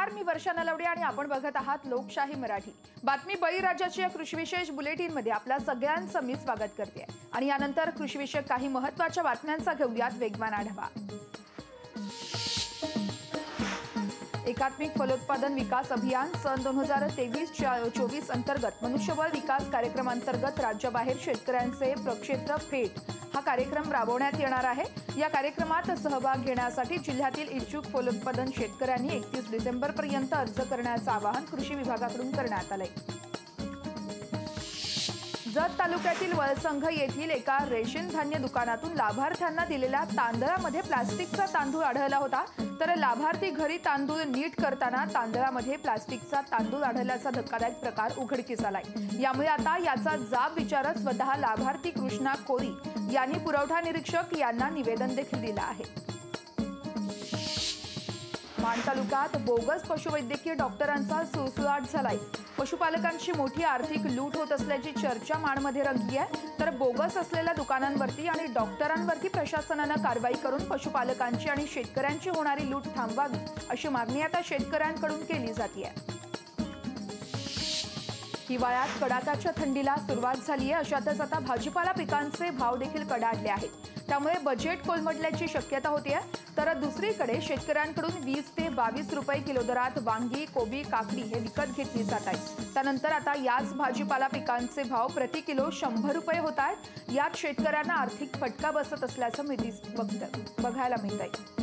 नमस्कार, मी वर्षा नलवडे आणि आपण बघत आहात लोकशाही मराठी बातमी. बळीराजाच्या कृषी विशेष बुलेटिनमध्ये आपल्या सगळ्यांचं मी स्वागत करते आणि यानंतर कृषी विषयक काही महत्त्वाच्या बातम्यांचा घेऊयात वेगवान आढावा. एकात्मिक फलोत्पादन विकास अभियान सन 2023-24 अंतर्गत मनुष्यबळ विकास कार्यक्रमांतर्गत राज्याबाहेर शेतकऱ्यांचे प्रक्षेत्र भेट हा कार्यक्रम राबवण्यात येणार आहे. या कार्यक्रमात सहभाग घेण्यासाठी जिल्ह्यातील इच्छुक फलोत्पादन शेतकऱ्यांनी 31 डिसेंबरपर्यंत अर्ज करण्याचं आवाहन कृषी विभागाकडून करण्यात आलंय. जत तालुक्यातील वळसंघ येथील एका रेशन धान्य दुकानातून लाभार्थ्यांना दिलेल्या तांदळामध्ये प्लास्टिकचा तांदूळ आढळला होता. तर लाभार्थी घरी तांदूळ नीट करताना तांदळामध्ये प्लास्टिकचा तांदूळ आढळल्याचा धक्कादायक प्रकार उघडकीस आलाय. यामुळे आता याचा जाब विचारत स्वतः लाभार्थी कृष्णा कोरी यांनी पुरवठा निरीक्षक यांना निवेदन देखील दिलं आहे. माण तालुक्यात बोगस पशुवैद्यकीय डॉक्टरांचा सुळसुळाट झालाय. पशुपालकांची मोठी आर्थिक लूट होत असल्याची चर्चा माणमध्ये रंगली आहे. तर बोगस असलेल्या दुकानांवरती आणि डॉक्टरांवरती प्रशासनानं कारवाई करून पशुपालकांची आणि शेतकऱ्यांची होणारी लूट थांबवावी अशी मागणी आता शेतकऱ्यांकडून केली जाते. हिवाळ्यात कडाक्याच्या थंडीला सुरुवात झाली आहे. अशातच आता भाजीपाला पिकांचे भाव देखील कडाडले आहेत. त्यामुळे बजेट कोलमडल्याची शक्यता होती. तर दुसरीकडे शेतकऱ्यांकडून 20 ते 22 रुपये किलो दरात वांगी, कोबी, काकडी हे विकत घेतली जात आहेत. त्यानंतर आता याच भाजीपाला पिकांचे भाव प्रति किलो 100 रुपये होत आहेत. यात शेतकऱ्यांना आर्थिक फटका बसत असल्याचं बघायला मिळत आहे.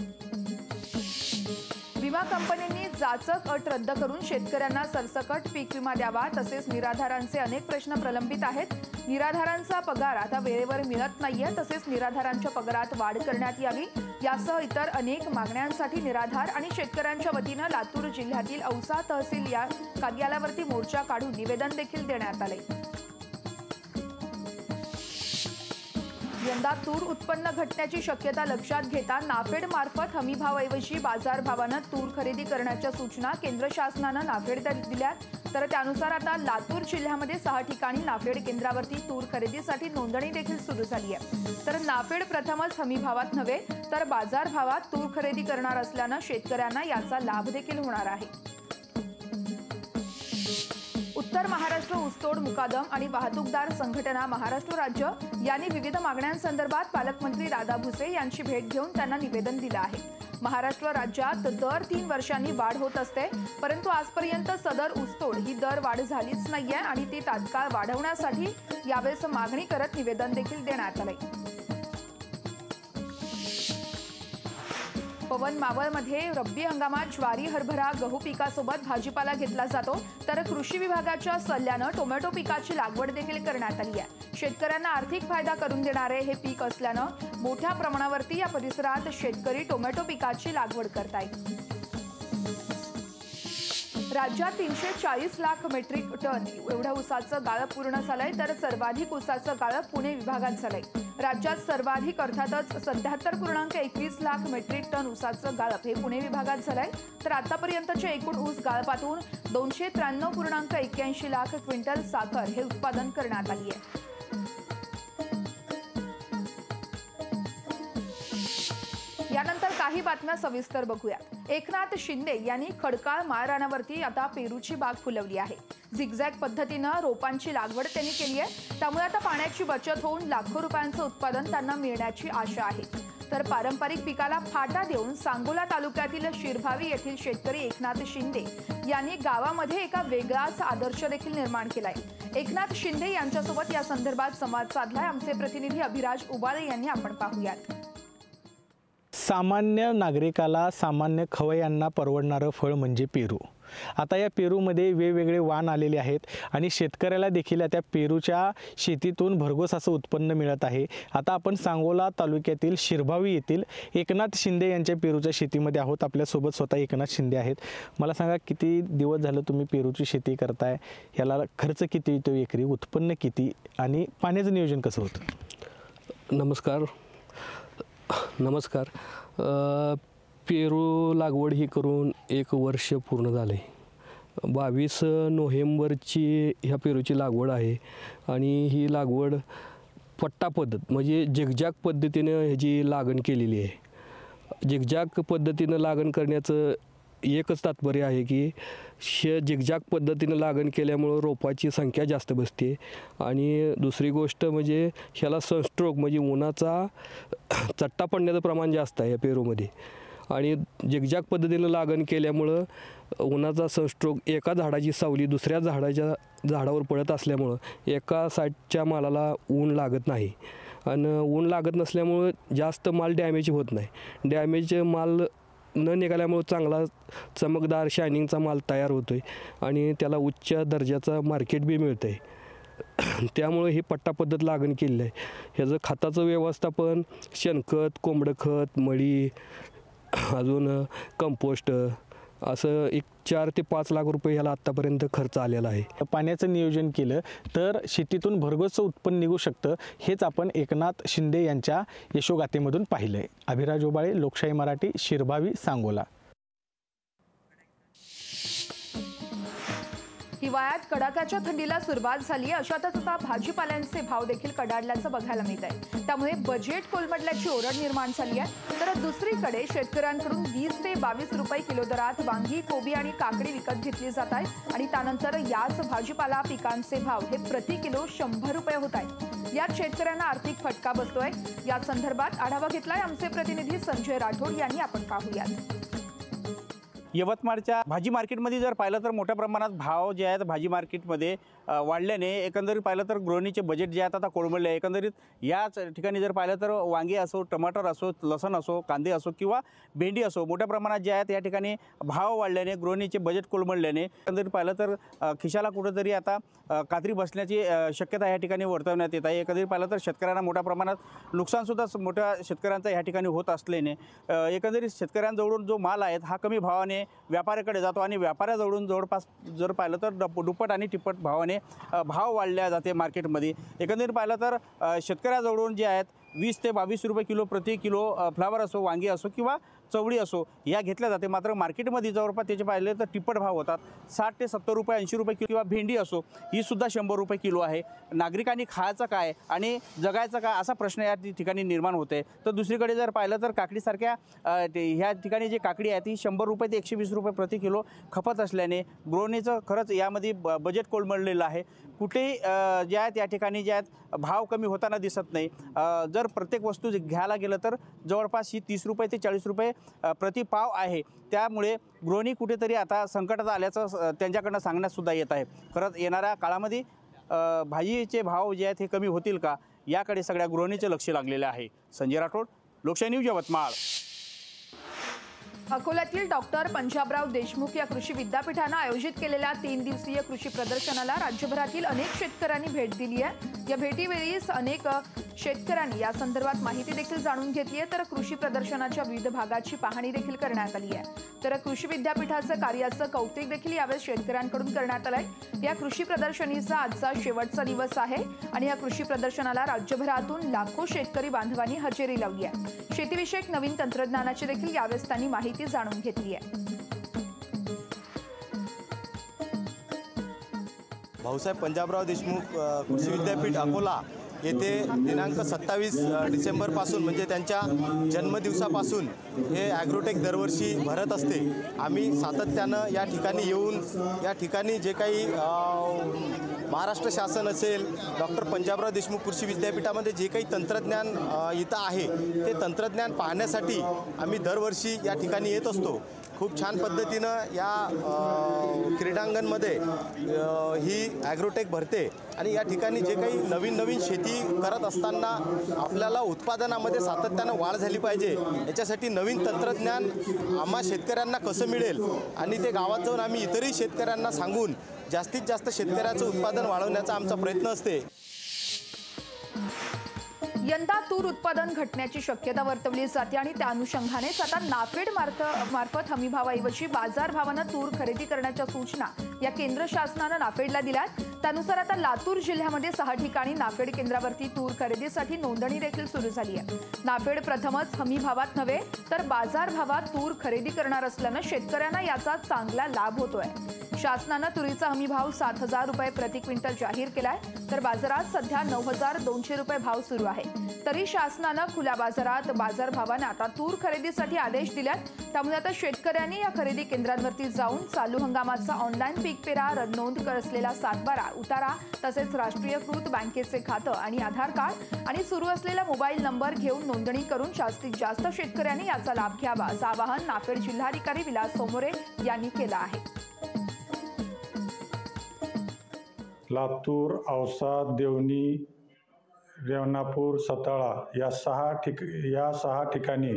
विमा कंपन्यांनी जाचक अट रद्द करून शेतकऱ्यांना सरसकट पीक विमा द्यावा. तसेच निराधारांचे अनेक प्रश्न प्रलंबित आहेत. निराधारांचा पगार आता वेळेवर मिळत नाहीये. तसेच निराधारांच्या पगारात वाढ करण्यात यावी यासह इतर अनेक मागण्यांसाठी निराधार आणि शेतकऱ्यांच्या वतीनं लातूर जिल्ह्यातील औसा तहसील या कार्यालयावरती मोर्चा काढून निवेदन देखील देण्यात आले. यंदा तूर उत्पन्न घटण्याची शक्यता लक्षात घेता नाफेड मार्फत हमीभावाऐवजी बाजारभावानं तूर खरेदी करण्याच्या सूचना केंद्र शासनानं नाफेड दिल्या. तर त्यानुसार आता लातूर जिल्ह्यामध्ये 6 ठिकाणी नाफेड केंद्रावरती तूर खरेदीसाठी नोंदणी देखील सुरू झाली आहे. तर नाफेड प्रथमच हमीभावात नव्हे तर बाजारभावात तूर खरेदी करणार असल्यानं शेतकऱ्यांना याचा लाभ देखील होणार आहे. उत्तर महाराष्ट्र ऊसतोड मुकादम आणि वाहतूकदार संघटना महाराष्ट्र राज्य यांनी विविध मागण्यांसंदर्भात पालकमंत्री दादा भुसे यांची भेट घेऊन त्यांना निवेदन दिलं आहे. महाराष्ट्र राज्यात दर 3 वर्षांनी वाढ होत असते, परंतु आजपर्यंत सदर ऊसतोड ही दर वाढ झालीच नाहीये आणि ती तात्काळ वाढवण्यासाठी यावेळेस मागणी करत निवेदन देखील देण्यात आलंय. पवन मावळमध्ये रब्बी हंगामात ज्वारी, हरभरा, गहू पिकासोबत भाजीपाला घेतला जातो. तर कृषी विभागाच्या सल्ल्यानं टोमॅटो पिकाची लागवड देखील करण्यात आली आहे. शेतकऱ्यांना आर्थिक फायदा करून देणारे हे पीक असल्यानं मोठ्या प्रमाणावरती या परिसरात शेतकरी टोमॅटो पिकाची लागवड करतायत. राज्यात 340 लाख मेट्रिक टन एवढ्या ऊसाचं गाळप पूर्ण झालंय. तर सर्वाधिक ऊसाचं गाळप पुणे विभागात झालंय. राज्यात सर्वाधिक अर्थातच 77.21 लाख मेट्रिक टन ऊसाचं गाळप हे पुणे विभागात झालंय. तर आतापर्यंतच्या एकूण ऊस गाळपातून 293.81 लाख क्विंटल साखर हे उत्पादन करण्यात आली आहे. यानंतर काही बातम्या सविस्तर बघूया. एकनाथ शिंदे यांनी खडकाळ माळरानावरती आता पेरूची बाग फुलवली आहे. झिगझॅग पद्धतीनं रोपांची लागवड त्यांनी केली आहे. त्यामुळे आता पाण्याची बचत होऊन लाखो रुपयांचं उत्पादन त्यांना मिळण्याची आशा आहे. तर पारंपरिक पिकाला फाटा देऊन सांगोला तालुक्यातील शिरभावी येथील शेतकरी एकनाथ शिंदे यांनी गावामध्ये एका वेगळाच आदर्श देखील निर्माण केलाय. एकनाथ शिंदे यांच्यासोबत या संदर्भात संवाद साधलाय आमचे प्रतिनिधी अभिराज उबाळे यांनी. आपण पाहूयात. सामान्य नागरिकाला, सामान्य खवय्यांना परवडणारं फळ म्हणजे पेरू. आता या पेरूमध्ये वेगवेगळे वाण आलेले आहेत आणि शेतकऱ्याला देखील त्या पेरूच्या शेतीतून भरघोस असं उत्पन्न मिळत आहे. आता आपण सांगोला तालुक्यातील शिरभावी येथील एकनाथ शिंदे यांच्या पेरूच्या शेतीमध्ये आहोत. आपल्यासोबत स्वतः एकनाथ शिंदे आहेत. मला सांगा, किती दिवस झालं तुम्ही पेरूची शेती करताय? याला खर्च किती येतो एकरी, उत्पन्न किती आणि पाण्याचं नियोजन कसं होतं? नमस्कार. पेरू लागवड ही करून 1 वर्ष पूर्ण झाले. 22 नोव्हेंबरची ह्या पेरूची लागवड आहे आणि ही लागवड पट्टा पद्धत म्हणजे झिगझॅग पद्धतीने ह्याची लागण केलेली आहे. झिगझॅग पद्धतीनं लागण करण्याचं एकच तात्पर्य आहे की झिगझॅग पद्धतीनं लागण केल्यामुळं रोपाची संख्या जास्त बसते आणि दुसरी गोष्ट म्हणजे ह्याला सनस्ट्रोक म्हणजे उन्हाचा चट्टा पडण्याचं प्रमाण जास्त आहे या पेरूमध्ये आणि झिगझॅग पद्धतीनं लागण केल्यामुळं उन्हाचा सनस्ट्रोक एका झाडाची सावली दुसऱ्या झाडावर पडत असल्यामुळं एका साईडच्या मालाला ऊन लागत नाही आणि ऊन लागत नसल्यामुळं जास्त माल डॅमेज होत नाही. डॅमेज माल न निघाल्यामुळं चांगला चमकदार शायनिंगचा माल तयार होतो आहे आणि त्याला उच्च दर्जाचा मार्केट बी मिळतं आहे. त्यामुळं ही पट्टा पद्धत लागण केलेली आहे. ह्याचं खताचं व्यवस्थापन शेणखत, कोंबडं खत, मळी, अजून कंपोस्ट असं एक 4 ते 5 लाख रुपये ह्याला आत्तापर्यंत खर्च आलेला आहे. पाण्याचं नियोजन केलं तर शेतीतून भरघोस उत्पन्न निघू शकतं, हेच आपण एकनाथ शिंदे यांच्या यशोगाथेमधून पाहिलंय. अभिराज ओबाळे, लोकशाही मराठी, शिरभावी, सांगोला. हिवाळ्यात कडाक्याच्या थंडीला सुरुवात झाली, अशातच आता भाजीपाल्यांचे भाव देखील कडाडल्याचं बघायला मिळत आहे. त्यामुळे बजेट कोलमडल्याची ओरड निर्माण झाली आहे. तर दुसरीकडे शेतकऱ्यांकडून 20 ते 22 रुपये किलो दरात वांगी, कोबी आणि काकडी विकत घेतली जात आहे आणि त्यानंतर याच भाजीपाला पिकांचे भाव हे प्रति किलो 100 रुपये होत आहेत. यात शेतकऱ्यांना आर्थिक फटका बसतोय. या संदर्भात आढावा घेतलाय आमचे प्रतिनिधी संजय राठोड यांनी. आपण पाहूयात. यवतमाळच्या भाजी मार्केटमध्ये जर पाहिलं तर मोठ्या प्रमाणात भाव जे आहेत भाजी मार्केटमध्ये वाढल्याने एकंदरीत पाहिलं तर गृहिणीचे बजेट जे आहेत आता कोलमडले आहे. एकंदरीत याच ठिकाणी जर पाहिलं तर वांगे असो, टमाटर असो, लसण असो, कांदे असो किंवा भेंडी असो, मोठ्या प्रमाणात जे आहेत या ठिकाणी भाव वाढल्याने गृहिणीचे बजेट कोलमडल्याने एकंदरीत पाहिलं तर खिशाला कुठंतरी आता कात्री बसण्याची शक्यता या ठिकाणी वर्तवण्यात येत आहे. एकंदरीत पाहिलं तर शेतकऱ्यांना मोठ्या प्रमाणात नुकसानसुद्धा मोठ्या शेतकऱ्यांचा या ठिकाणी होत असल्याने एकंदरीत शेतकऱ्यांजवळून जो माल आहे हा कमी भावाने व्यापाऱ्याकडे जातो आणि व्यापाऱ्याजवळून जवळपास जर पाहिलं तर दुप्पट आणि तिप्पट भावाने भाव वाढल्या जाते मार्केटमध्ये. एकंदरीत पाहिलं तर शेतकऱ्याजवळून जे आहेत 20 ते 22 रुपये किलो प्रति किलो फ्लावर असो, वांगी असो किंवा चवळी असो या घेतल्या जाते. मात्र मार्केटमध्ये जवळपास त्याचे पाहिले तर तिप्पट भाव होतात. 60 ते 70 रुपये, 80 रुपये किलो किंवा भेंडी असो ही सुद्धा 100 रुपये किलो आहे. नागरिकांनी खायचं काय आणि जगायचं काय असा प्रश्न या ठिकाणी निर्माण होते. तर दुसरीकडे जर पाहिलं तर काकडीसारख्या ह्या ठिकाणी जी काकडी आहे ती 100 रुपये ते 120 रुपये प्रति किलो खपत असल्याने गृहिणीचं खरंच यामध्ये बजेट कोलमडलेलं आहे. कुठेही जे आहेत या ठिकाणी जे आहेत भाव कमी होताना दिसत नाही. जर प्रत्येक वस्तू घ्यायला गेलं तर जवळपास ही 30 रुपये ते 40 रुपये प्रति पाव आहे. त्यामुळे गृहिणी कुठेतरी आता संकटात आल्याचं त्यांच्याकडनं सांगण्यातसुद्धा येत आहे. खरंच येणाऱ्या काळामध्ये भाजीचे भाव जे आहेत हे कमी होतील का याकडे सगळ्या गृहिणीचे लक्ष लागलेले आहे. संजय राठोड, लोकशाही न्यूज, यवतमाळ. अकोल्यातील डॉक्टर पंजाबराव देशमुख या कृषी विद्यापीठानं आयोजित केलेल्या 3 दिवसीय कृषी प्रदर्शनाला राज्यभरातील अनेक शेतकऱ्यांनी भेट दिली आहे. या भेटीवेळी अनेक शेतकऱ्यांनी या संदर्भात माहिती देखील जाणून घेतली आहे. तर कृषी प्रदर्शनाच्या विविध भागाची पाहणी देखील करण्यात आली आहे. तर कृषी विद्यापीठाचं कार्याचं कौतुक देखील यावेळी शेतकऱ्यांकडून करण्यात आलंय. या कृषी प्रदर्शनीचा आजचा शेवटचा दिवस आहे आणि या कृषी प्रदर्शनाला राज्यभरातून लाखो शेतकरी बांधवांनी हजेरी लावली आहे. शेतीविषयक नवीन तंत्रज्ञानाची देखील यावेळी त्यांनी माहिती जाणून घेतली आहे. भाऊसाहेब पंजाबराव देशमुख कृषी विद्यापीठ अकोला येथे दिनांक 27 डिसेंबरपासून म्हणजे त्यांच्या जन्मदिवसापासून हे ॲग्रोटेक दरवर्षी भरत असते. आम्ही सातत्यानं या ठिकाणी येऊन या ठिकाणी जे काही महाराष्ट्र शासन असेल, डॉक्टर पंजाबराव देशमुख कृषी विद्यापीठामध्ये जे काही तंत्रज्ञान इथं आहे ते तंत्रज्ञान पाहण्यासाठी आम्ही दरवर्षी या ठिकाणी येत असतो. खूप छान पद्धतीनं या क्रीडांगणमध्ये ही ॲग्रोटेक भरते आणि या ठिकाणी जे काही नवीन नवीन शेती करत असताना आपल्याला उत्पादनामध्ये सातत्यानं वाढ झाली पाहिजे, याच्यासाठी नवीन तंत्रज्ञान आम्हा शेतकऱ्यांना कसं मिळेल आणि ते गावात जाऊन आम्ही इतरही शेतकऱ्यांना सांगून जास्तीत जास्त शेतकऱ्याचं उत्पादन वाढवण्याचा आमचा प्रयत्न असते. यंदा तूर उत्पादन घटण्याची शक्यता वर्तवली जाते आणि त्या अनुषंगानेच आता नाफेड मार्फत हमीभावाऐवजी बाजारभावानं तूर खरेदी करण्याच्या सूचना या केंद्र शासनानं नाफेडला दिल्यात. त्यानुसार आता लातूर जिल्ह्यामध्ये 6 ठिकाणी नाफेड केंद्रावरती तूर खरेदीसाठी नोंदणी देखील सुरू झाली आहे. नाफेड प्रथमच हमी भावात नव्हे तर बाजार भावात तूर खरेदी करणार असल्यानं शेतकऱ्यांना याचा चांगला लाभ होतोय. शासनानं तुरीचा हमी भाव 7,000 रुपये प्रति क्विंटल जाहीर केलाय, तर बाजारात सध्या 9,200 रुपये भाव सुरू आहे. तरी शासनानं खुल्या बाजारात बाजारभावानं आता तूर खरेदीसाठी आदेश दिल्यात. त्यामुळे आता शेतकऱ्यांनी या खरेदी केंद्रांवरती जाऊन चालू हंगामाचा ऑनलाईन पीक पेरा नोंद असलेला 7/12 उतारा तसेच राष्ट्रीयकृत बँकेचे खातं आणि आधार कार्ड आणि सुरू असलेला मोबाईल नंबर घेऊन नोंदणी करून जास्तीत जास्त शेतकऱ्यांनी याचा लाभ घ्यावा असं आवाहन नाफेड जिल्हाधिकारी विलास सोमोरे यांनी केलं आहे. लातूर, औसा, देवणी, रेवणापूर, सताळा या सहा ठिकाणी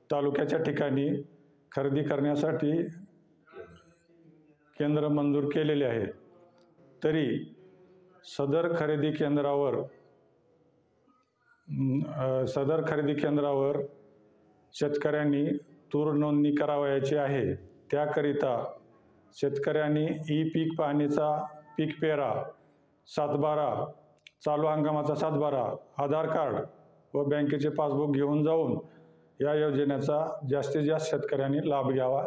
तालुक्याच्या ठिकाणी खरेदी करण्यासाठी केंद्र मंजूर केलेले आहेत. तरी सदर खरेदी केंद्रावर शेतकऱ्यांनी तूर नोंदणी करावयाची आहे. त्याकरिता शेतकऱ्यांनी ई पीक पाहणीचा पीक पेरा 7/12 चालू हंगामाचा 7/12 आधार कार्ड व बँकेचे पासबुक घेऊन जाऊन या योजनेचा जास्तीत जास्त शेतकऱ्यांनी लाभ घ्यावा.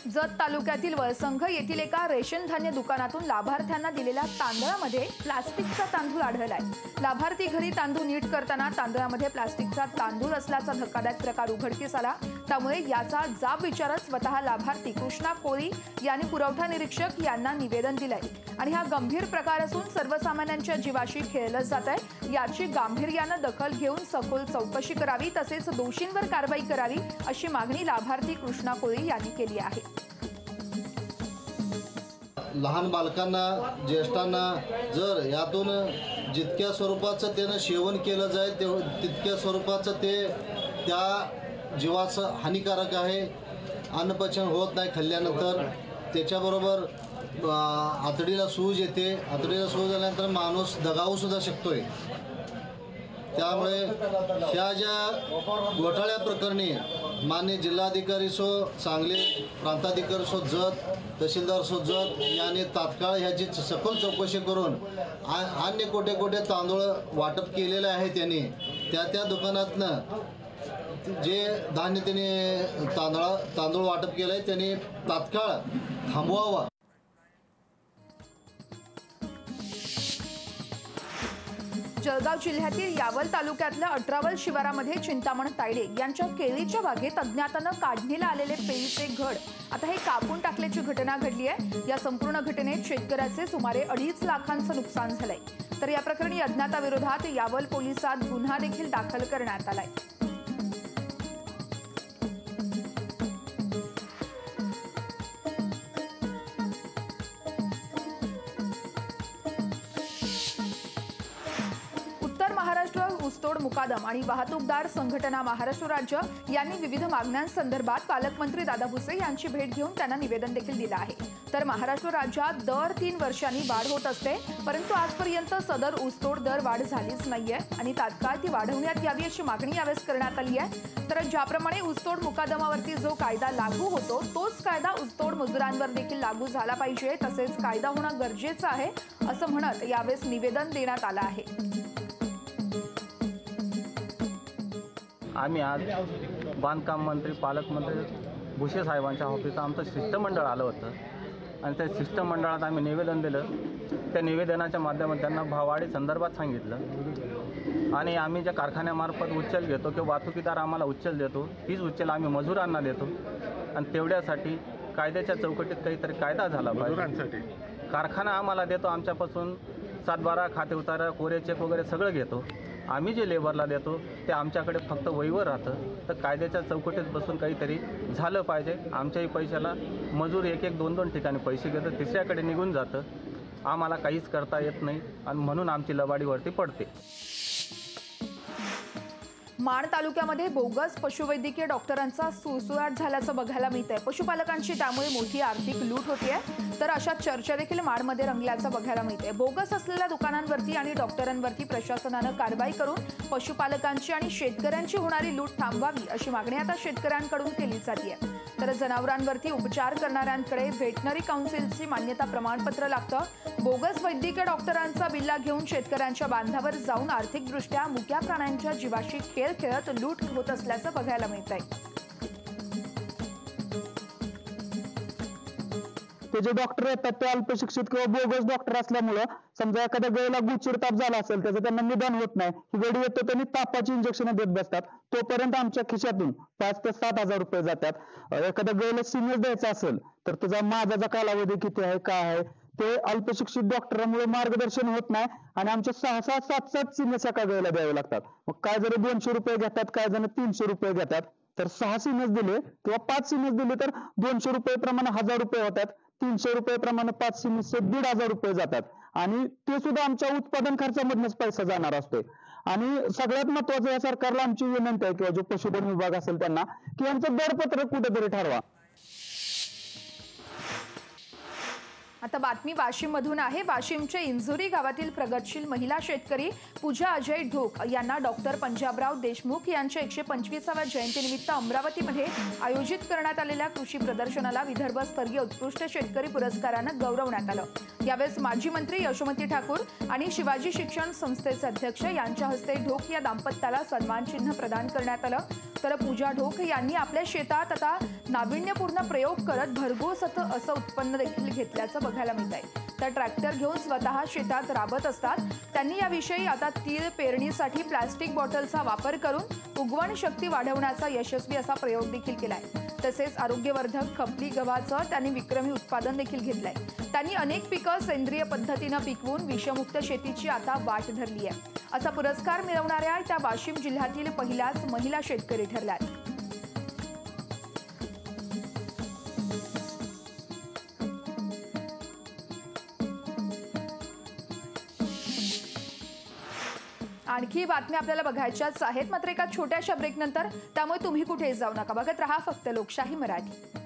जत तालुक्यातील वळसंघ येथील एका रेशन धान्य दुकानातून लाभार्थ्यांना दिलेल्या तांदळामध्ये प्लास्टिकचा तांदूळ आढळलाय. लाभार्थी घरी तांदूळ नीट करताना तांदळामध्ये प्लास्टिकचा तांदूळ असल्याचा धक्कादायक प्रकार उघडकीस आला. त्यामुळे याचा जाब विचारत स्वतः लाभार्थी कृष्णा कोळी यांनी पुरवठा निरीक्षक यांना निवेदन दिलंय आणि हा गंभीर प्रकार असून सर्वसामान्यांच्या जीवाशी खेळलं जात आहे. याची गांभीर्यानं दखल घेऊन सखोल चौकशी करावी तसेच दोषींवर कारवाई करावी अशी मागणी लाभार्थी कृष्णा कोळी यांनी केली आहे. लहान बालकांना, ज्येष्ठांना जर यातून जितक्या स्वरूपाचं त्यानं सेवन केलं जाईल तितक्या स्वरूपाचं ते त्या जीवाचं हानिकारक आहे. अन्नपचन होत नाही खाल्ल्यानंतर. त्याच्याबरोबर आतडीला सूज येते. आतडीला सूज आल्यानंतर माणूस दगावूसुद्धा शकतोय. त्यामुळे ह्या ज्या घोटाळ्या प्रकरणी माननीय जिल्हाधिकारी सो सांगली, प्रांताधिकारी सो जत, तहसीलदार सो जत यांनी तात्काळ ह्याची सखोल चौकशी करून अन्य कोटे तांदूळ वाटप केलेले आहे. त्यांनी त्या दुकानातनं जे धान्य त्यांनी तांदूळ वाटप केलं आहे त्यांनी तात्काळ थांबवावा. जळगाव जिल्ह्यातील यावल तालुक्यातल्या 18वल शिवारामध्ये चिंतामण तायडे यांच्या केळीच्या बागेत अज्ञातानं काढणीला आलेले पेरीचे घड आता हे कापून टाकल्याची घटना घडली आहे. या संपूर्ण घटनेत शेतकऱ्याचे सुमारे 2.5 लाखांचं नुकसान झालंय. तर या प्रकरणी अज्ञाताविरोधात यावल पोलिसात गुन्हा देखील दाखल करण्यात आलाय. ऊसतोड मुकादम आणि वाहतूकदार संघटना महाराष्ट्र राज्य यांनी विविध मागण्यांसंदर्भात पालकमंत्री दादा भुसे यांची भेट घेऊन त्यांना निवेदन देखील दिलं आहे. तर महाराष्ट्र राज्यात दर 3 वर्षांनी वाढ होत असते, परंतु आजपर्यंत सदर ऊसतोड दर वाढ झालीच नाहीये आणि तात्काळ ती वाढवण्यात यावी अशी मागणी यावेळेस करण्यात आली आहे. तर ज्याप्रमाणे ऊसतोड मुकादमावरती जो कायदा लागू होतो तोच कायदा ऊसतोड मजुरांवर देखील लागू झाला पाहिजे, तसेच कायदा होणं गरजेचं आहे असं म्हणत यावेळेस निवेदन देण्यात आलं आहे. आम्ही आज बांधकाम मंत्री पालकमंत्री भुसे साहेबांच्या ऑफिसला आमचं शिष्टमंडळ आलं होतं आणि त्या शिष्टमंडळात आम्ही निवेदन दिलं. त्या निवेदनाच्या माध्यमातून त्यांना भाववाढी संदर्भात सांगितलं आणि आम्ही ज्या कारखान्यामार्फत उचल घेतो किंवा वाहतुकीदार आम्हाला उचल देतो तीच उचल आम्ही मजुरांना देतो आणि तेवढ्यासाठी कायद्याच्या चौकटीत काहीतरी कायदा झाला पाहिजे. कारखाना आम्हाला देतो, आमच्यापासून 7/12 खाते उतारा, कोरे चेक वगैरे सगळं घेतो. आम्ही जे लेबरला देतो ते आमच्याकडे फक्त वहीवर राहतं. तर कायद्याच्या चौकटीत बसून काहीतरी झालं पाहिजे. आमच्याही पैशाला मजूर 1-2 ठिकाणी पैसे घेतं, तिसऱ्याकडे निघून जातं. आम्हाला काहीच करता येत नाही आणि म्हणून आमची लबाडीवरती पडते. माण तालुक्यामध्ये बोगस पशुवैद्यकीय डॉक्टरांचा सुळसुळाट झाल्याचं बघायला मिळतंय। पशुपालकांची त्यामुळे मोठी आर्थिक लूट होतीये, तर अशा चर्चा देखील माणमध्ये रंगल्याचं बघायला मिळतंय। बोगस असलेल्या दुकानांवरती आणि डॉक्टरांवरती प्रशासनानं कारवाई करून पशुपालकांची आणि शेतकऱ्यांची होणारी लूट थांबवावी अशी मागणी आता शेतकऱ्यांकडून केली जाते। तर जनावरांवरती उपचार करणाऱ्यांकडे व्हेटनरी काउन्सिलची मान्यता प्रमाणपत्र लागतं। बोगस वैद्यकीय डॉक्टरांचा बिल्ला घेऊन शेतकऱ्यांच्या बांधावर जाऊन आर्थिकदृष्ट्या मुक्या प्राण्यांच्या जीवाशी खेळ खेळत लूट होत असल्याचं बघायला मिळतंय। ते जे डॉक्टर येतात ते अल्पशिक्षित किंवा बोगस डॉक्टर असल्यामुळे समजा एखाद्या गायीला गुचिड ताप झाला असेल त्याचं त्यांना निदान होत नाही, ही गडी येतो त्यांनी तापाची इंजेक्शन देत बसतात, तोपर्यंत आमच्या खिशातून 5 ते 7 हजार रुपये जातात। एखाद्या गायीला सिमेंट द्यायचा असेल तर त्याचा माझाचा कालावधी किती आहे काय आहे ते अल्पशिक्षित डॉक्टरांमुळे मार्गदर्शन होत नाही आणि आमच्या 6-6, 7-7 सिमेंट एका गायीला द्यावे लागतात। मग काय जरी 200 रुपये घेतात, काय जण 300 रुपये घेतात, तर 6 सिमेंट दिले किंवा 5 सिमेंट दिले तर 200 रुपये प्रमाणे 1000 रुपये होतात, 300 रुपये प्रमाणे 5 सिमेंटचे 1500 रुपये जातात आणि ते सुद्धा आमच्या उत्पादन खर्चामधूनच पैसा जाणार असतो। आणि सगळ्यात महत्त्वाचं या सरकारला आमची विनंती आहे किंवा जो पशुधन विभाग असेल त्यांना की यांचं दरपत्रक कुठेतरी ठरवा। आता बातमी वाशिम मधून आहे। वाशिमचे इंजुरी गावातील प्रगतशील महिला शेतकरी पूजा अजय ढोक यांना डॉक्टर पंजाबराव देशमुख यांच्या 125व्या जयंतीनिमित्त अमरावतीमध्ये आयोजित करण्यात आलेल्या कृषी प्रदर्शनाला विदर्भ स्तरीय उत्कृष्ट शेतकरी पुरस्कारानं गौरवण्यात आलं। यावेळेस माजी मंत्री यशोमती ठाकूर आणि शिवाजी शिक्षण संस्थेचे अध्यक्ष यांच्या हस्ते ढोक या दाम्पत्याला सन्मान चिन्ह प्रदान करण्यात आलं। तर पूजा ढोक यांनी आपल्या शेतात आता नाविन्यपूर्ण प्रयोग करत भरघोस असं उत्पन्न देखील घेतल्याचं बघायला मिळतंय। तर ट्रॅक्टर घेऊन स्वतः शेतात राबत असतात। त्यांनी याविषयी आता तीळ पेरणीसाठी प्लास्टिक बॉटलचा वापर करून उगवण शक्ती वाढवण्याचा यशस्वी असा प्रयोग देखील केलाय। तसेच आरोग्यवर्धक खपली गव्हाचं त्यांनी विक्रमी उत्पादन देखील घेतलंय। त्यांनी अनेक पिकं सेंद्रिय पद्धतीनं पिकवून विषमुक्त शेतीची आता वाट धरली आहे। असा पुरस्कार मिळवणाऱ्या त्या वाशिम जिल्ह्यातील पहिल्याच महिला शेतकरी ठरल्यात। आणखी बातम्या आपल्याला बघायच्याच आहेत, मात्र एका छोट्याशा ब्रेक नंतर, त्यामुळे तुम्ही कुठे जाऊ नका, बघत रहा फक्त लोकशाही मराठी।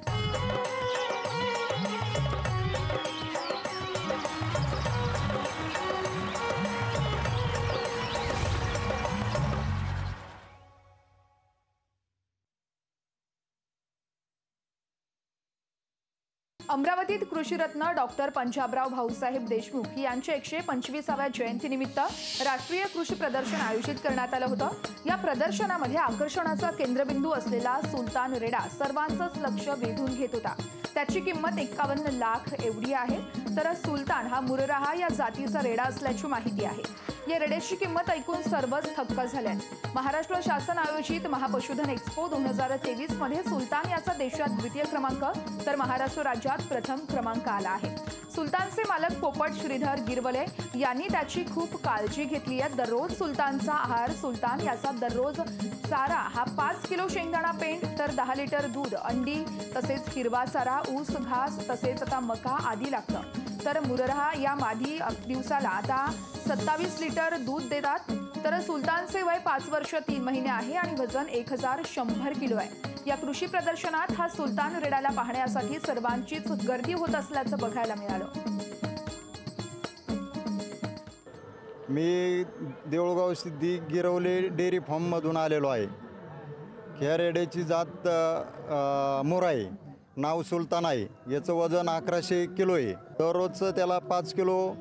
अमरावतीत कृषीरत्न डॉक्टर पंजाबराव भाऊसाहेब देशमुख यांच्या 125व्या जयंतीनिमित्त राष्ट्रीय कृषी प्रदर्शन आयोजित करण्यात आलं होतं। या प्रदर्शनामध्ये आकर्षणाचा केंद्रबिंदू असलेला सुलतान रेडा सर्वांचंच लक्ष वेधून घेत होता। त्याची किंमत 51 लाख एवढी आहे। तर सुलतान हा मुरराहा या जातीचा रेडा असल्याची माहिती आहे। या रेड्याची किंमत ऐकून सर्वच थक्क झाले। महाराष्ट्र शासन आयोजित महापशुधन एक्स्पो 2023 मध्ये सुलतान याचा देशात द्वितीय क्रमांक तर महाराष्ट्र राज्यात प्रथम क्रमांक आला आहे। सुलतानचे मालक पोपट श्रीधर गिरवले यांनी त्याची खूप काळजी घेतली आहे। दररोज सुलतानचा आहार सुलतान याचा दररोज चारा हा 5 किलो शेंगदाणा पेंड तर 10 लिटर दूध, अंडी तसेच हिरवा चारा, ऊस, घास तसेच आता मका आदी लागतं। तर मुरराहा या मादी दिवसाला आता 27 लिटर दूध देतात। तर सुलतानचे वय 5 वर्ष 3 महिने आहे आणि वजन 1100 किलो आहे। या कृषी प्रदर्शनात हा सुलतान रेड्याला पाहण्यासाठी सर्वांचीच गर्दी होत असल्याचं बघायला मिळालं। मी देऊळगाव सिद्धी गिरवले डेअरी फार्ममधून आलेलो आहे। ह्या रेड्याची जात मोर आहे, नाव सुलतान आहे। याचं वजन 1100 किलो आहे। दररोजचं त्याला 5 किलो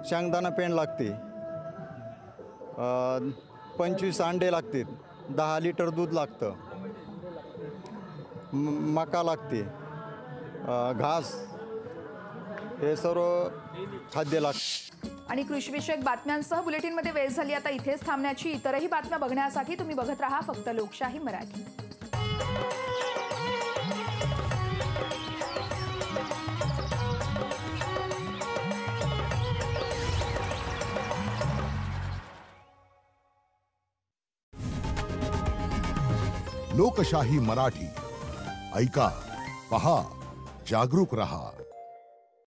शेंगदाणा पेंड लागते, 25 अंडे लागते, 10 लिटर दूध लागतं, मका लागते, घास, हे सर्व खाद्य लागतं। आणि कृषीविषयक बातम्यांसह बुलेटिनमध्ये वेळ झाली आता इथेच थांबण्याची। इतरही बातम्या बघण्यासाठी तुम्ही बघत रहा फक्त लोकशाही मराठी। लोकशाही मराठी ऐका, पहा, जागरूक रहा।